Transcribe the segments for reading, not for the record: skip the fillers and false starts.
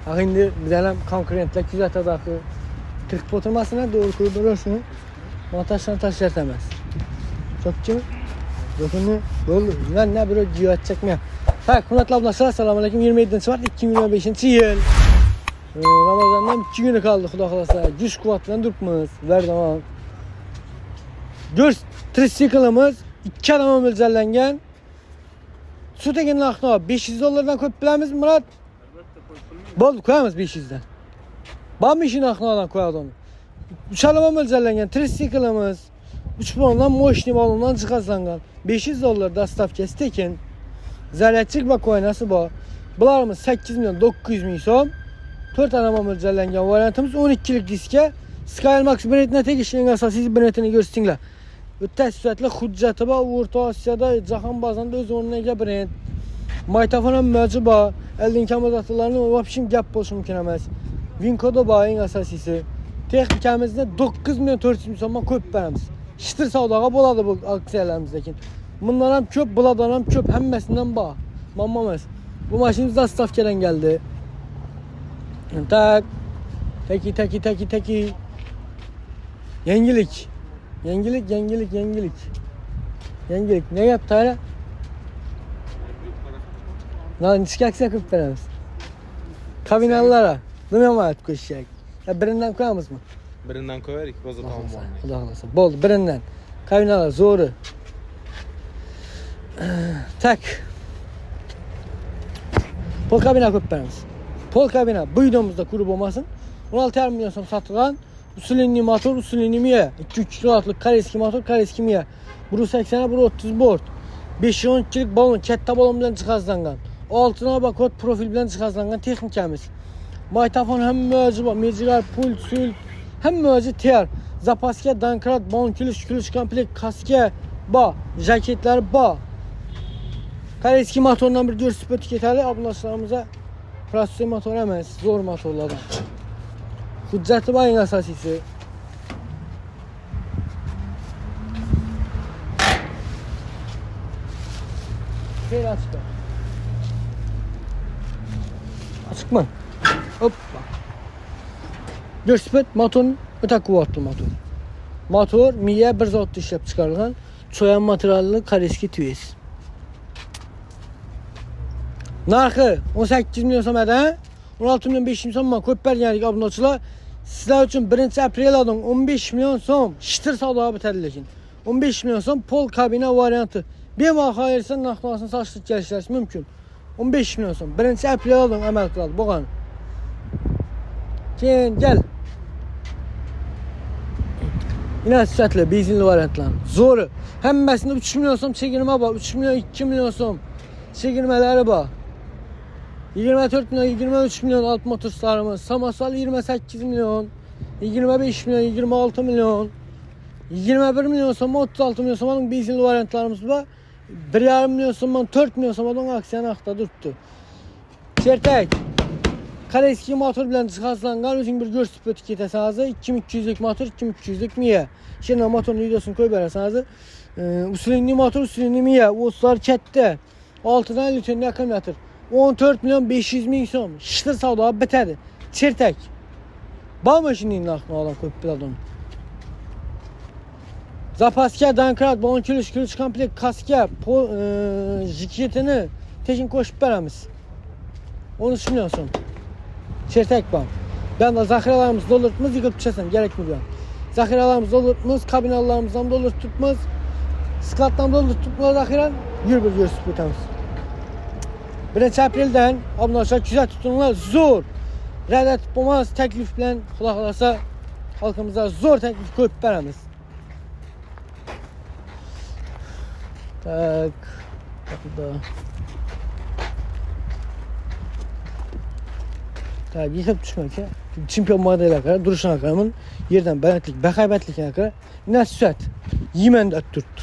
Şimdi bizden konkurentler küzete dakı. Tık oturmasına doğru kurdurursun. Montajdan taşıyatamaz. Çok ki dokundu. Oldu. Ben ne böyle cihat çekmeye. Tak, hürmetli ablalar, selamünaleyküm. 27 Şubat 2025 yıl. Ramazan'dan 2 günü kaldı Xudo xolasa. Güç kuvvetlen durupmiz. Verdim. Göz tricyklimiz 2 adama mo'ljallangan. Su tekin narxi 500 dollardan ko'p bilamiz Murat? Bo'ldi, qo'yamiz 500 dan. Bormi ishini narxidan qo'yadi uni. 3 adama mo'ljallangan tricyklimiz 3 ballondan moshni ballondan jihozlangan. 500 dollar dostavkasi tekin. Zaryadchik va ko'ynasi bor. Bularimiz 8 million 900 ming so'm. 4 adama mo'ljallangan variantimiz 12 lik diska. Skymax brendine tegishli eng asosiy brendini ko'rsatinglar. O'ta sifatli hujjati bor, O'rta Osiyoda, jahon bozorida o'z o'rniga ega brend. Maytafon ham mavjud bor. Eldin kamozatlarni vobshim gap bo'lishi mumkin emas. Vinkoda bor eng asosiysi. Texnikamizni 9 million 400 ming so'mdan ko'p beramiz. Shitir savdoga bo'ladi bu aksiyalarimiz lekin. Bundan ham ko'p, bulardan ham ko'p, hammasidan bor. Mamma emas. Bu mashinamiz dostavkadan geldi. Tak. Taki. Yangilik. Ne yaptı hala? Lan çıkaksın köp veremiz. Kabinallara. Ne mi var koşacak? Ya birinden koyamız mı? Birinden koyarız, bozu tamam Allah Allah. Bol birinden. Kabinalar zoru. Tak. Pol kabina köp veremiz. Pol kabina bu videomuzda kurup olmasın. 16 milyon so'm satılan usulinli motor, usulinli miye. 2 kW'lık kareski motor, kareski miye. 180'e 130 board. 5-10 balon, katta balon bilan jihozlangan. Altına bak kod profil bilan jihozlangan texnikamiz. Maytafon hamma o'zi bor, mejigar, pult, sül, hamma o'zi tayyor. Zapaska, donkrat, balon kilish komplekt, kaska bor, jaketlari bor. Kareski motordan bir ko'rsatib o'tib ketadi abonalarimizga. Protsesor motor emas, zo'r motorlardan. Hujjati bor eng asosiysi. Fer açık. Açık mı? Hop. Görsüpet motorun öte kuvvetli motor. Motor miye bir zotda ishlab chiqarilgan cho'yan materialli kareski tvis. Narxi 18 milyon so'mdan 16 milyon 500 ming so'mdan ko'p berganlik obunachilar. Sizlar uchun 1 apreldan 15 milyon so'm shitir savdoga bitadi lekin. 15 milyon so'm pol kabina varianti. Bemalol xayirsan narxini sochib kelishlash mumkin. 15 milyon so'm 1 apreldan amal qiladi bo'lgan. Keyin gel. Yine süratli benzinli variantlar. Zo'ri. Hammasida 3 milyon so'm chegirma bor. 3 milyon 2 milyon so'm chegirmalari bor. 24 milyon, 23 milyon alt motorlarımız. Samasal 28 milyon, 25 milyon, 26 milyon, 21 milyon so'm, 36 milyon so'mning benzinli variantlarımız var. 1,5 milyon so'mdan 4 milyon so'mdan aksiya narxda turibdi. Chertak. Kareski motor bilan jihozlangan, o'zing bir ko'rsatib o'tib ketasangiz, 2200 lik motor, 2200 lik miya. Shunday motorning videosini qo'yib berasangiz, usulinli motor, usulinli miya, o'slar katta. 6 dan litr akkumulyator. 14 milyon 500 ming so'm. Shitir savdo bitadi. Chertak. Bor mashining narxini olib qo'yib beradi. Zapaska, donkrat, balon kilish komplekt, kaska, jiketini tekin qo'shib beramiz. 13 milyon so'm. Chertak bor. Ben de zaxiralarımız doldurtmuz, yıkıp düşesin. Gerek mi diyor. Zaxiralarımız doldurtmuz, kabinalarımızdan doldurtmuz. Sklattan doldurtmuz zaxiran. Yürü bir görsüp bitemiz. 1 aprelden abunlaşlar güzel tutunlar zor. Rədd olmaz təklif bilen kulak alırsa halkımıza zor teklif koyup veremiz. Tak. Burada. Tak yıkıp düşmek ya. Çempion modeli kadar duruşuna kadar yerden benetlik, bekaybetlik kadar yine sürat. Yemen de tuttu.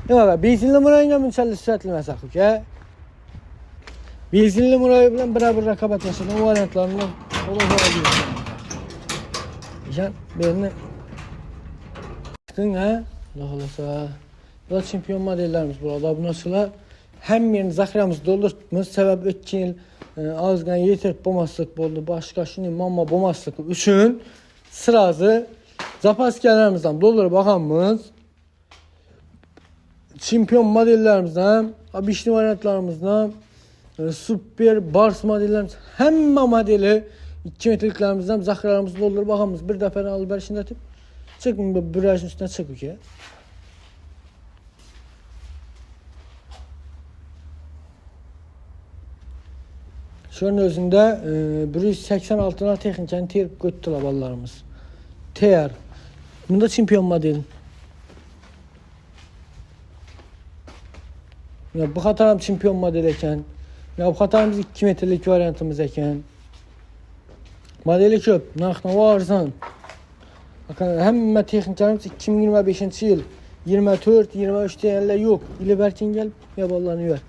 Ne var? Benzinli murayla münçerli süratli mesafik ya. Benzinli murayı bilen beraber rakabat yaşadı. O variantlarını olabilir. Yani birine çıktın ha? Allah Allah. Bu da çempion modellerimiz burada. Bu nasıl hem yerini zaxiramızı doldurtmuş. Sebep 2 yıl azgan yetirib bo'lmaslik bo'ldi. Başqa shuni mamma bo'lmaslik uchun sırası zapaskələrimizdən doldurub baxamız. Çempion modellərimizdən, abişli variantlarımızdan, super bars modellərimiz, həmmə modeli 2 metrliklərimizdən zaxiralarımızı doldurub baxamız. Bir dəfə alıb bərşindətib çıxın bir rəşin üstünə çıxıb ki. Şunun özündə 186'lar texnikəni terib götürdülər ballarımız. TR. Bunda çempion model. Ya bu xatarım çempion model ekan. Ya bu xatarımız 2 metrlik variantımız ekan. Modeli köp, narxı arzon. Bakın həmmə texniklərimiz 2025-ci il 24, 23 deyənlər yox. İlə bərkin gəl, yaballarını ver.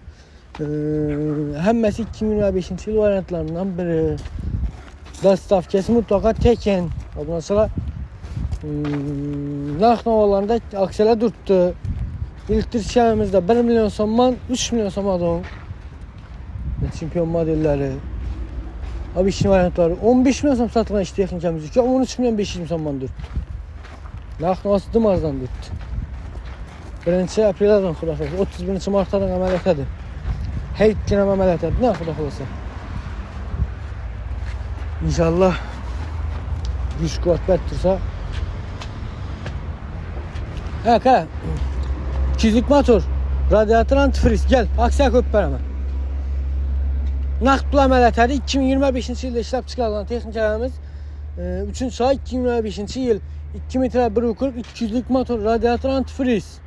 Həmməsi 2025-ci il variantlarından biri. Dastavkəsi mutlaka teken. Ondan sonra narx novalarında aksiyələr durdu. Elektrik şəhərimizdə 1 milyon somman, 3 milyon somman çempion modelləri. Abi işin variantları 15 milyon som satılan iş texnikamiz ki 13 milyon 500 somman durdu. Narx novası dımazdan durdu. 1-ci apreldən xulafəsi 31-ci martdan əməliyyatadır. Heyt günəm əməliyyatadır. Nə xuda xulasa? İnşallah güç kuvvet bettirsə. Hə, qara. 200'lük motor, radyatör antifriz. Gel, aksiya köp bərəmə. Naqd pul əməliyyatları 2025-ci ildə işləb çıxarılan texnikalarımız 3-cü ay 2025-ci il 2 metre 1.40 200'lük motor, radyatör antifriz.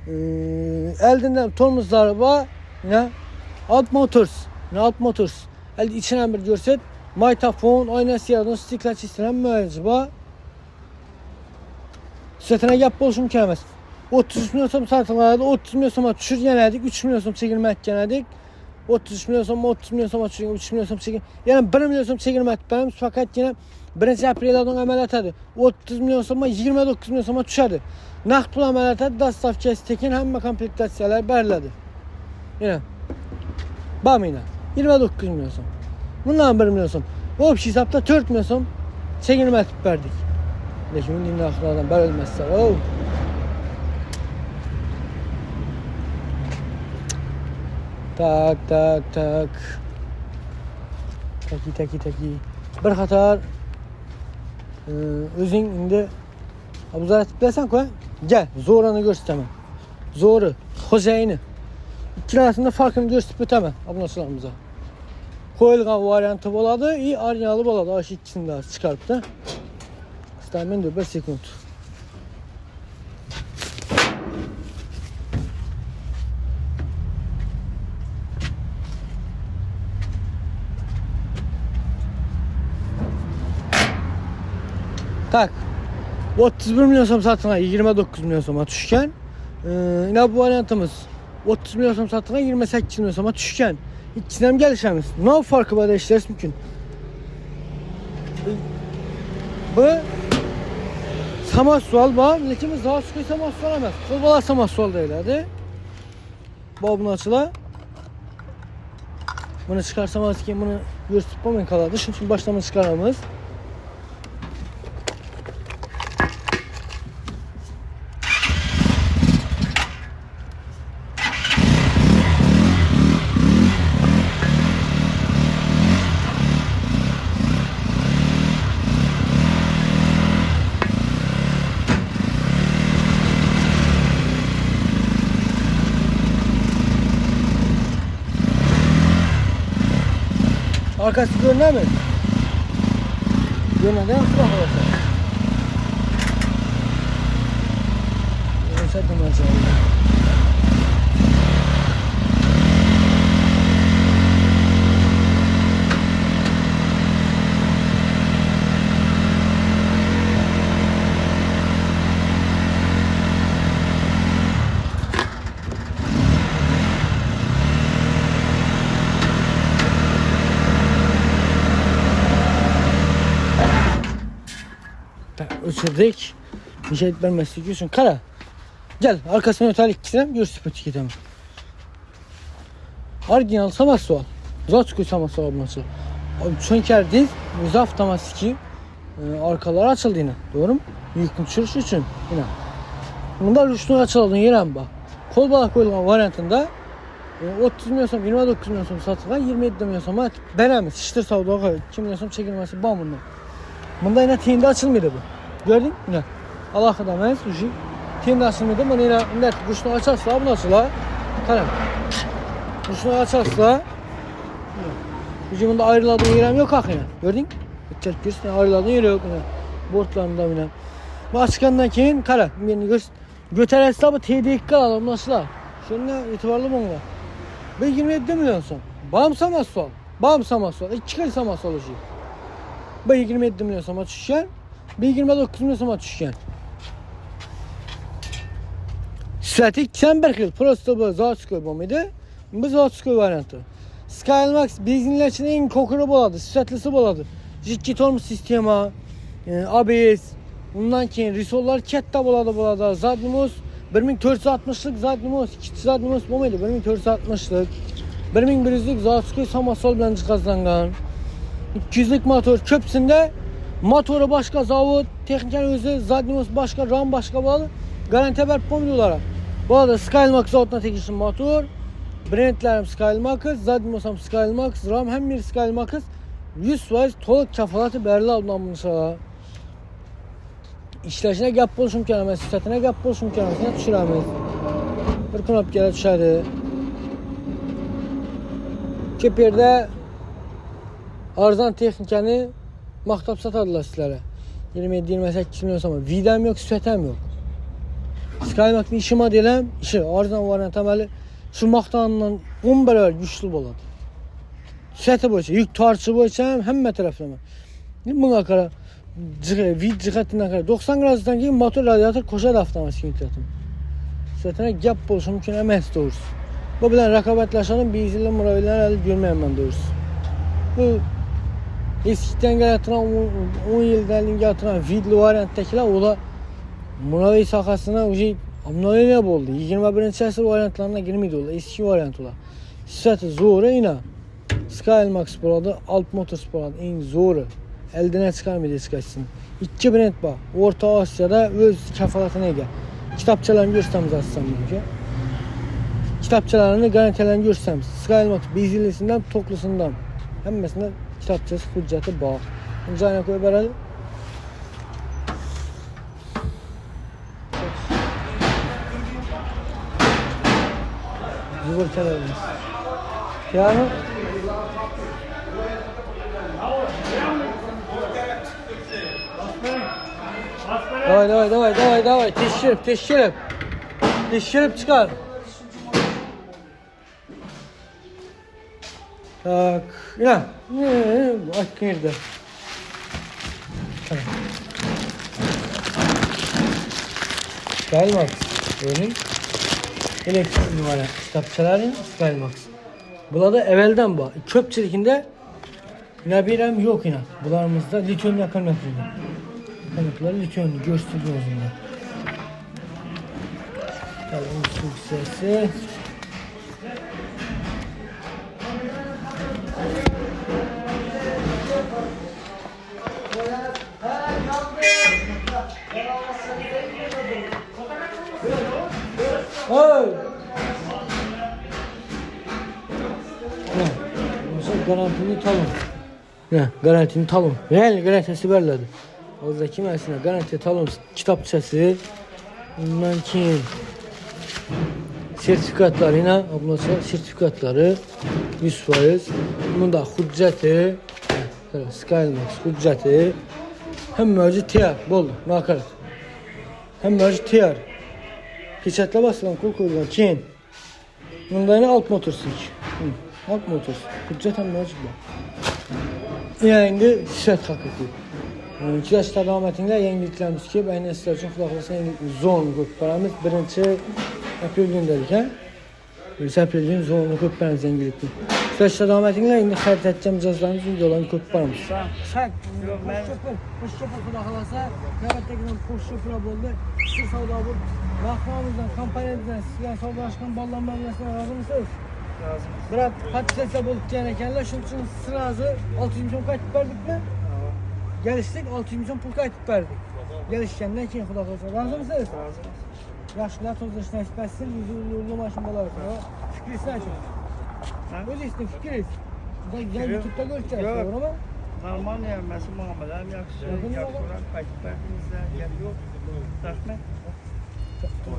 Eldindən tormozları var. Nə? Alt motors. Nə alt motors? Əldə içinə bir görsət. Maytafon, ayna siyadon, stiklər çistilən müəyyənici var. Sütünə gəp bolşum kəlməz. 33 milyon som satılmadı, 30 milyon soma düşür yenədik, 3 milyon som çəkilmək yenədik. 33 milyon som, 30 milyon soma düşür, 3 milyon som çəkilmək. Yəni 1 milyon som çəkilmək bərəmiz, fəqət yenə 1-ci apreldən əməliyyatadır. 30 milyon soma, 29 milyon soma düşədir. Naqd pul əməliyyatadır, dastavkəsi tekin, həmmə komplektasiyalar bərlədir. Yenə, bam yenə, 29 milyon som. Bundan 1 milyon som. O hesabda 4 milyon som çəkilmək bərdik. Lekin indi axıradan bər ölməzsə, Tak. Taki. Bir xatar özün indi abuzar etib biləsən qoy. Gəl, zoranı göstərmə. Zoru, xozəyini. İkili arasında farkını göstərib ötəmə abunçularımıza. Qoyulğan variantı boladı, aryalı boladı. Aşı ikisini də çıxarıb da. İstəmin 1 sekund. Tak. 31 milyon som satına 29 milyon soma düşkən. Yine bu variantımız 30 milyon som satına 28 milyon soma düşkən. İkisindən gəlişəmiz. Ne farkı var da işləriz mümkün. Bu samassual var. Millətimiz daha sıkı samassual emas. Futbola samassual deyilədi. Bu bunu açıla. Bunu çıxarsamaz ki bunu göstərib olmayın qaladı. Çünki başlamını çıxaramız. Arkası görünür mü? Görünür değil mi? Bak orası. Orası da maşallah. Öçürdük. Bir şey etmemesi istiyorsun. Kara. Gel arkasına ötelik ikisine göğüs pötük edemem. Orijinal samassual. Zatskoy saması abunası. Çönkerdiz, yüzü avtomatik arkaları açıldı yine. Doğru mu? Yükün düşürüş için yine. Bunda rüştünü açıldığını yeren bak. Kol balık koyulgan variantında 30 milyon som, 29 milyon som satılgan, 27 milyon som beremiz. Şiştir savdağı 2 milyon som çekilmesi bam bundan. Bunda yine teyinde açılmıyordu bu. Gördün yine. Allah kadar ucu. Teyinde açılmıyordu. Bunu yine net kuşunu açarsa bunu açıla. Kalem. Kuşunu açarsa ucu bunda ayrıladığın yerem yok hak yine. Gördün? Çek görsün ayrıladığın yeri yok yine. Bortlarında yine. Bu açıkandan keyin kara. Beni götür hesabı TDK alalım nasıl? Şununla itibarlı bununla. Ben 27 milyon son. Bağım saması sol. Bağım saması sol. 2 kere saması olacak. Ben 27 milyon soma düşken. Ben 29 milyon soma düşken. Statik sen bir yıl. Prosto bu Zatskoy bombaydı. Bu Zatskoy variantı. Skymax benzinler için en kokuru boladı. Süratlisi boladı. Ciddi tormus sistema. ABS. Bundan keyin risollar katta boladı. Zadnumos 1460'lık Zadnumos, 2 Zadnumos bombaydı. 1460'lık. 1100'lük Zatskoy samasol bilen cihazlangan. 200'lük motor köpsünde motoru başka zavod, texniken özü Zadnumos başka, RAM başka bağlı. Garanti haber pomlulara. Bu arada Skymax zavoduna tekişli motor. Brandlerim Skymax, Zadnumos'am Skymax, RAM hem bir Skymax 100% toluk kafalatı berli aldım bunu sana. İşleşine gap buluş imkanı emas, süsatine gap buluş imkanı emas, düşürəmiz. Bir knop gələ düşədi. Kepirdə arzan texnikəni maqtab satadılar sizlərə. 27-28 milyon sama. Vidəm yox, süsətəm yox. Skymax'ın işi modeləm, işi arzan variant əməli şu maqtanla 10 bərabər güclü boladı. Süsəti boyunca, yük tarçı boyunca həmmə tərəfləmə. Buna qara vid cihetinden kadar 90 gradusdan keyin motor radyatör koşar avtomatik yükletim. Süratine gap buluşu mümkün emas doğrusu. Bu bilen rakabatlaşanın benzinli muraviler elde görmeyen ben doğrusu. Bu eskiden getiren 10 yıldan getiren vidli variantdakiler ola muravi sahasına ucu amnalı ne oldu? 21. asır variantlarına girmedi ola. Eski variant ola. Süratı zoru yine. Skymax boladı, Alp Motorsport en zoru. Eldine çıkarmaydı eskisini. 2 brend var. Orta Asya'da öz kafalatına ega. Kitapçalarını görsəmiz açsam mümkün. Kitapçalarını garantilerini görsəmiz. Skymax benzinlisinden, toklusundan. Həmməsində kitapçası, hüccəti bağ. Uncayına koy bərəli. Zubur kələrimiz. Yani Давай. Teşhirip çıkar. Tak. Ya. Aç nerede? Skymax. Örneğin. Elektrik numara. Kitapçaların Skymax. Bula da evvelden bu. Köpçelikinde ne birem yok yine. Bularımızda lityum yakın metrede. Kanıtları lityumlu gösteriyor özünde. Talon su sesi. Hey! Garantini talon. Ne? Garantini talon. Real garantisi verildi. Oradaki mesela garanti talon kitapçası. Bundan keyin sertifikatlar yine ablası sertifikatları 100%. Bunun da hücceti Skymax hücceti hem mevcut tiyar bol nakarat hem mevcut tiyar peçetle basılan kol koyulan keyin bunda yine alt motorsik alt motor hüccet hem mevcut bu yani şişet hakiki Kilaşlar devam ettiğinde yeniliklerimiz ki ben sizler için kulaklasın yenilikli zon gruplarımız birinci April gündelik ha. Birisi April gün zonu gruplarımız yenilikli. Kilaşlar devam ettiğinde yeni xarit edeceğim cihazlarımız videolarını gruplarımız. Şak, push shopper kulaklasa, nöbettekinden push shopper oldu. Siz savda bu. Bakmamızdan, kampanyamızdan, sizler savda aşkın ballanma bilmesine razı mısınız? Biraz patatesle bulup diyen ekenler şunun için sırası 600 milyon kayıt verdik mi? Geliştik 600 milyon pul kayıt verdik. Gelişkenden kim Xudo olsa. Razı mısınız? Razı. Yaşlılar tozlaşına etmezsin, yüzü maşın bolarsın. Fikri açın. Öyle işte fikiriz. Güzel YouTube'da göreceğiz, doğru mu? Normal yani, mesela muamelem yaxşı, yaxşı olan qayıtıb verdinizlər, gəl yox, rəhmət.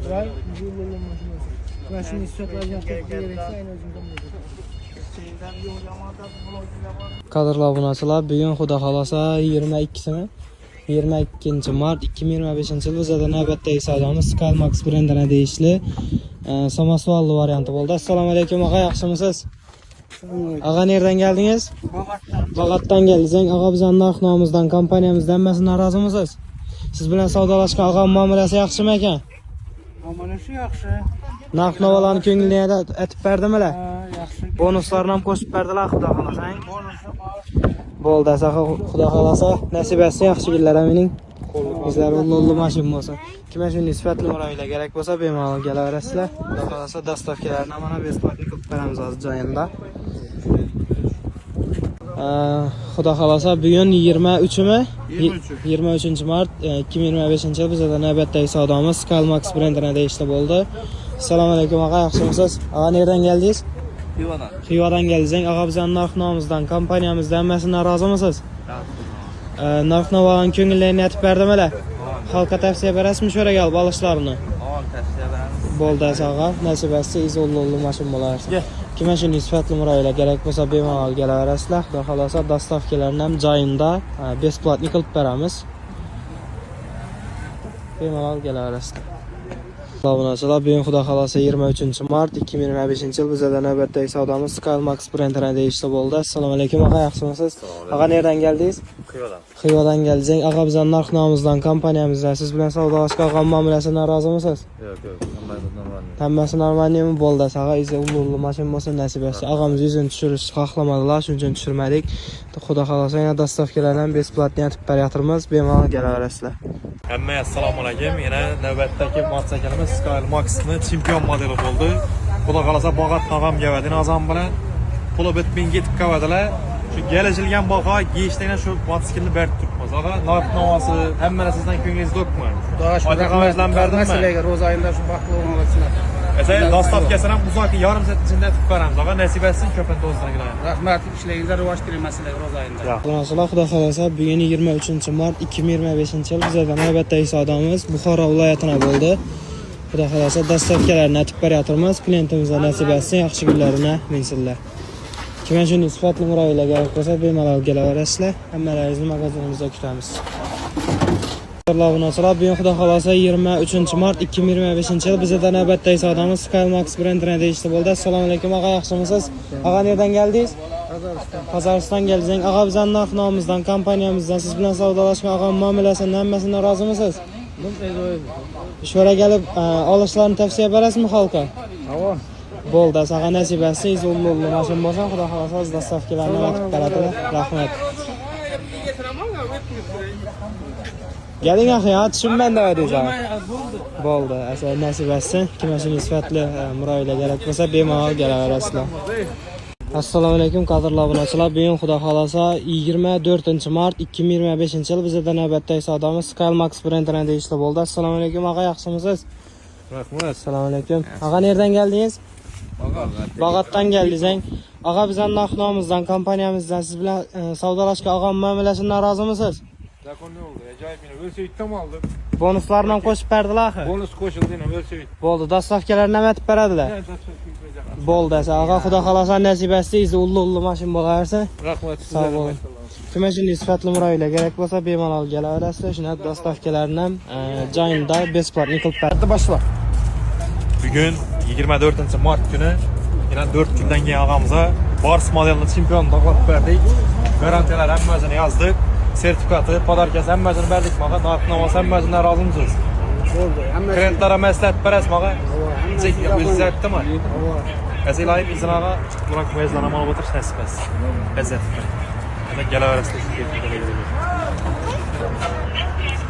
Güzel, yüzü maşın olsun. Ben şimdi istiyorlarken tepki gerekse en özümden buldum. Şeydən yox, yamada vloglar var. Kadrlar obunachilar, bugun Xudo xolasa 22-sini 22 mart 2025 yil bizada navbatdagi savdomiz Skymax brendini deyishli samosuvalli varianti bo'ldi. Assalomu alaykum og'a, yaxshimisiz? Og'a, nereden geldiniz? Bag'atdan keldingiz. Og'a, bizning narx-navimizdan, kompaniyamizdan hammasidan rozimisiz? Siz bilan savdolashgan og'a muomalasi yaxshimi ekan? Muomalasi yaxşı. Narx-navolarni ko'ngilga aytib berdimilar? Yaxşı. Bonuslarni ham qo'shib berdilar, Xudo xolasa. Bonusu var. Bo'ldi, Xudo xolasa nasib etsin, yaxshi kunlar mening. Bizlar ullu mashin bo'lsin. Kimga shunday sifatli murojaatlar kerak bo'lsa, bemalol kelaverasizlar. Xudo xolasa dastavkalarni mana besplatni qilib beramiz hozir joyinda. Xudo xolasa bugun 23mi? 23 mart 2025 yil bizda navbatdagi savdomiz Skymax brendini deyishli bo'ldi. Assalomu alaykum og'a, yaxshimisiz? Og'a, nereden geldingiz? Xivadan keldingiz. Og'a, bizning narx-navimizdan, kompaniyamizdan hammasidan rozimisiz? Narx-navolarni ko'ngillarni aytib berdimilar? Xalqqa tavsiya berasizmi sho'raga olib olishlarini? Tavsiye beramiz. Bo'ldi, og'a, nasib etsa, izolli mashin bo'larsiz. Kimga shunday sifatli murojaatlar kerak bo'lsa, bemalol kelaverasizlar. Xudo xolasa dastavkalarni ham joyinda besplatni qilib beramiz. Bemalol kelaverasizlar. Obunachilar, bugun Xudo xolasa 23 mart 2025 yil bizda navbatdagi savdomiz Skymax brendini deyishli bo'ldi. Assalomu alaykum og'a, yaxshimisiz? Og'a, nereden geldingiz? Xivadan keldingiz. Og'a, bizning narx-navimizdan, kompaniyamizdan siz bilan savdolashgan og'a muomalasidan rozimisiz? Yo'q, normal. Hammasi normalmi bo'ldi. Og'a, izi ullu mashin bo'lsin, nasib etsa. Og'amiz yuzini tushirishni xohlamadilar, shuning uchun tushirmadik. Xudo xolasa yana dastavkalarni besplatni aytib berayapmiz, bemalol kelaverasizlar. Hamma assalomu alaykum. Yana navbatdagi mototsiklimiz Skymax'ni chempion modeli bo'ldi. Xudo xolasa Bag'at tog'am gavadini azam bilan puli bitmay ketib qoladilar. Shu kelishilgan baho yeyishdan shu mototsiklni berib turibmiz. Og'a, narx-navosi hamma narsadan ko'nglingiz to'qmi? Xudo berdimmi? Meseleге ro'za oyida shu vaqtli o'rnatilsin. Mesela dastavkasini ham uzoq yarım soat ichida tutib beramiz. Og'a, nasib etsin, ko'pini to'zdiringlar. Rahmat, ishlaringizga rivoj tilayman meseleге ro'za oyida. Obunachilar, Xudo xolasa bugun 23 mart 2025 yil bizda navbatdagi savdomiz Buxoro viloyatida bo'ldi. Xudo xolasa dastavkalarni aytib beryapmiz. Klientimizga nasib etsin, yaxshi kunlarini minsinlar. Kimga shunday sifatli murojaatlar kerak bo'lsa, bemalol kelaverasizlar. Hammalaringizni magazinimizda kutamiz. Obunachilar, bugun Xudo xolasa 23 mart 2025 yil bizda navbatdagi savdomiz Skymax brendini deyishli bo'ldi. Assalomu alaykum og'a, yaxshimisiz? Og'a, nereden geldingiz? Qozog'iston keldingiz. Og'a, bizning narx-navimizdan, kompaniyamizdan siz bilan savdolashgan og'a muomalasidan hammasidan rozimisiz? Sho'raga kelib olishlarini tavsiya berasizmi xalqqa? Bo'ldi, og'a, nasib etsa, izolli mashin bo'lsin, Xudo xolasa dastavkalarni aytib beradilar. Rahmat. Geling axi, tushunmanda deysiz. Bo'ldi, asa nasib etsin. Kimga shunday sifatli murojaatlar kerak bo'lsa, bemalol kelaverasizlar. Assalomu alaykum qadrli obunachilar. Bugun Xudo xolasa 24 mart 2025 yil bizda navbatdagi savdomiz Skymax brendini deyishli bo'ldi. Assalomu alaykum og'a, yaxshimisiz? Rahmat. Assalomu alaykum. Og'a, nereden geldingiz? Bag'atdan keldingiz. Og'a, bizning narx-navimizdan, kompaniyamizdan siz bilan savdolashgan og'a muomalasidan rozimisiz? Zakon ne oldu? Acayip yine Ölsevit'ten mi aldık? Bonuslarni ham qo'shib berdilar axir. Bonus koşuldu yine Ölsevit. Bo'ldi, dastavkalarni ham aytib beradilar. Bo'ldi, og'a, Xudo xolasa nasib etsa, ullu mashin bo'larsa. Rahmat. Sağ olun. Kimga shunday sifatli murojaatlar kerak bo'lsa, bemalol kelaverasizlar. Shuna dastavkalarni ham joyinda besplatni qilib berdi. Başla. Bugün 24 Mart günü yine 4 günden keyin ağamıza Bars modelini chempion taqlab berdik. Garantiyalar hammasini yazdık. Sertifikatı, podarkasi hammasini berdik maga. Narx-navosi hammasidan rozimisiz? Bo'ldi. Klientlarga maslahat berasizmi maga? O'zingiz aytdimi? Azilayib izlaga burak mezlana olib o'tirish nasib etsin. Lazzat. Ana kelaverasizlar.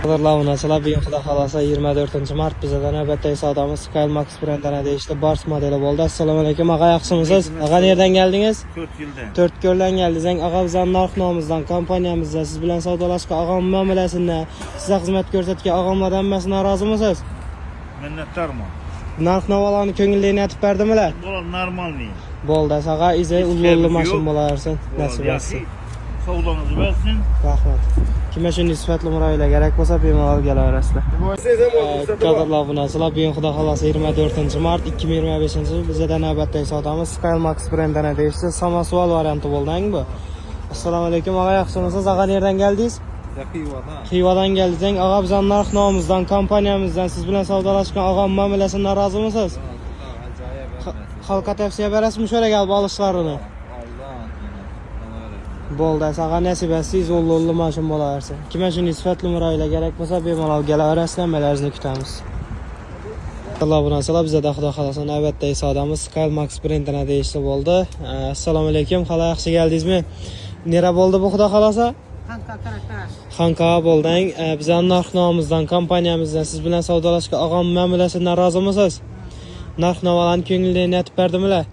Qadrli obunachilar, bugun xudo xolasa 24 mart bizada navbatdagi savdomiz Skymax brendining deyishli Bars modeli bo'ldi. Assalomu alaykum, ag'a, yaxshimisiz? Ag'a, nerdan keldingiz? 4 yildan. 4 ko'ldan keldingiz. Ag'a, bizning narx-nomimizdan, kompaniyamizdan siz bilan savdolashgan ag'am muomalasidan, sizga xizmat ko'rsatgan ag'amlardan hammasidan rozimisiz? Minnatdorman. Narx-navolarni ko'ngilligiga aytib berdimilar? Bular normalniy. Bo'ldi, ag'a, izay ullu mashin bo'larsin. Nasib etsin. Savdonuzu versin. Rahmat. Kimga shunday sifatli murojaatlar kerak bo'lsa, bemalol kelaverasizlar. Qadrli obunachilar, bugun xudo xolasa 24 mart 2025-yil bizada navbatdagi savdomiz Skymax brendining deyishli samosuval varianti bo'ldi bu. Assalomu alaykum, ag'a, yaxshimisiz? Ag'a, nerdan keldingiz? Xivadan keldingiz. Ag'a, bizning narx-nomimizdan, kompaniyamizdan siz bilan savdolashgan ag'am muomalasidan rozimisiz? Xalqqa tavsiya berasizmi shunga kelib olishlarini? Bo'ldi, ag'a, nasib etsa ullu mashin bo'laversin. Kimga shunday sifatli murojaatlar kerak bo'lsa, bemalol kelaverasizlar, mehringizni kutamiz. Qadrli obunachilar, bizada xudo xolasa navbatdagi savdomiz Skymax brendining deyishli bo'ldi. Assalomu alaykum, xalay, yaxshi keldingizmi? Nera bo'ldi bu xudo xolasa? Xanqa bo'lding. Bizning narx-nomimizdan, kompaniyamizdan siz bilan savdolashgan ag'am muomalasidan rozimisiz? Narx-navolarni ko'ngilligiga aytib berdimilar?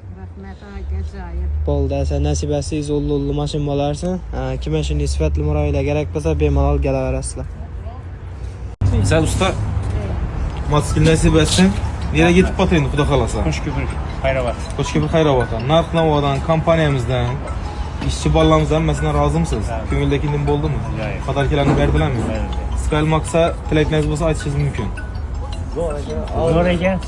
Bo'ldi, sen nasib etsa ullu mashin bo'larsin. Kimga shunday sifatli murojaatlar kerak bo'lsa, bemalol kelaverasizlar. Sen usta Moskil nasib etsin. Nereye gidip batayın xudo xolasa? Qo'shko'prik, Xayrabat. Qo'shko'prik Xayrovatdan, narx-navodan, kompaniyamizdan, ishchi bolalarımizdan hammasidan rozimisiz? Ko'ngildagidan bo'ldimi? Jo'q. Qadarkilarni berdilarmi? Skymax'a tilaklaringiz bo'lsa aytishingiz mumkin. Zo'r ekan.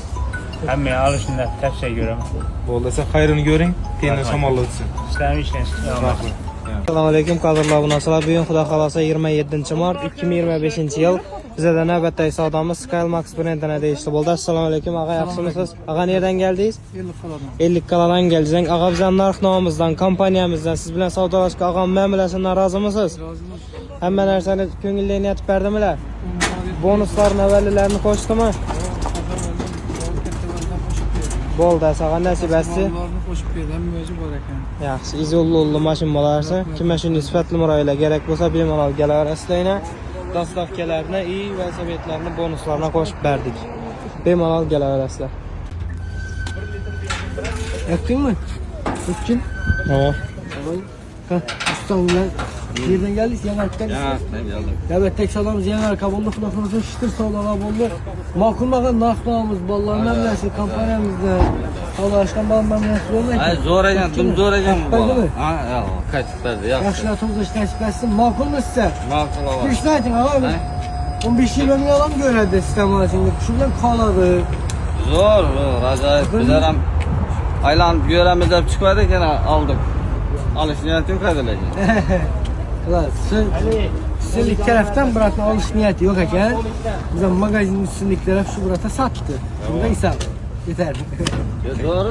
Hamma olishni tavsiya ko'raman. Bo'ldi, sen xayrini ko'ring, keyin shamolla o'tsin. Ishlash. Assalomu alaykum, qadrli obunachilar. Bugun xudo xolasa 27 mart 2025-yil bizada navbatdagi savdomiz Skymax brendining deyishli bo'ldi. Assalomu alaykum, ag'a, yaxshimisiz? Ag'a, nerdan keldingiz? 50 qaladan keldingiz. Ag'a, bizning narx-nomimizdan, kompaniyamizdan siz bilan savdolashgan ag'am muomalasidan rozimisiz? Hamma narsani ko'ngilligiga aytib berdimilar? Bonuslarni, avvallarni qo'shdimi? Bo'ldi, ag'a, nasib etsa. Qo'shib berdim, o'zi bor ekan. Yaxshi, ullu mashin bo'larsa, kimga shunday sifatli murojaatlar kerak bo'lsa, bemalol kelaverasizlar. Dostavkalarni, velosipedlarni, bonuslarni qo'shib berdik. Bemalol kelaverasizlar. Yakdingmi? Tutkin. Ha. Ustam bilan yerdan keldingiz, yana keldingiz. Evet, tek savdomiz yana arka bo'ldi, xudo xolasa shitir savdolar bo'ldi. Ma'qulmagan narx-nomimiz bolalardan bilasiz, kompaniyamizda savdolashgan bolalardan bo'lmaydi. Ay, zo'r ekan, dim zo'r ekan bu. Qaytdimi? Ha, yo'q, qaytib berdi. Yaxshilar to'g'ri nasib etsin. Ma'qulmi sizga? Ma'qul ol. Bir şey ayting, aga. 15 yil ömrü adam göredi sistematikini. Şu bilan qoladi. Zo'r, ajoyib. Bizlar ham aylanib ko'ramiz deb chiqmadi ekan, oldik. Olish niyatim qaydalarga? Ulan siz ilk taraftan Murat'ın alış niyeti yok ekan. Biz magazinin üstündeki taraf şu Murat'a sattı. Burada isap. Yeter. Zo'r,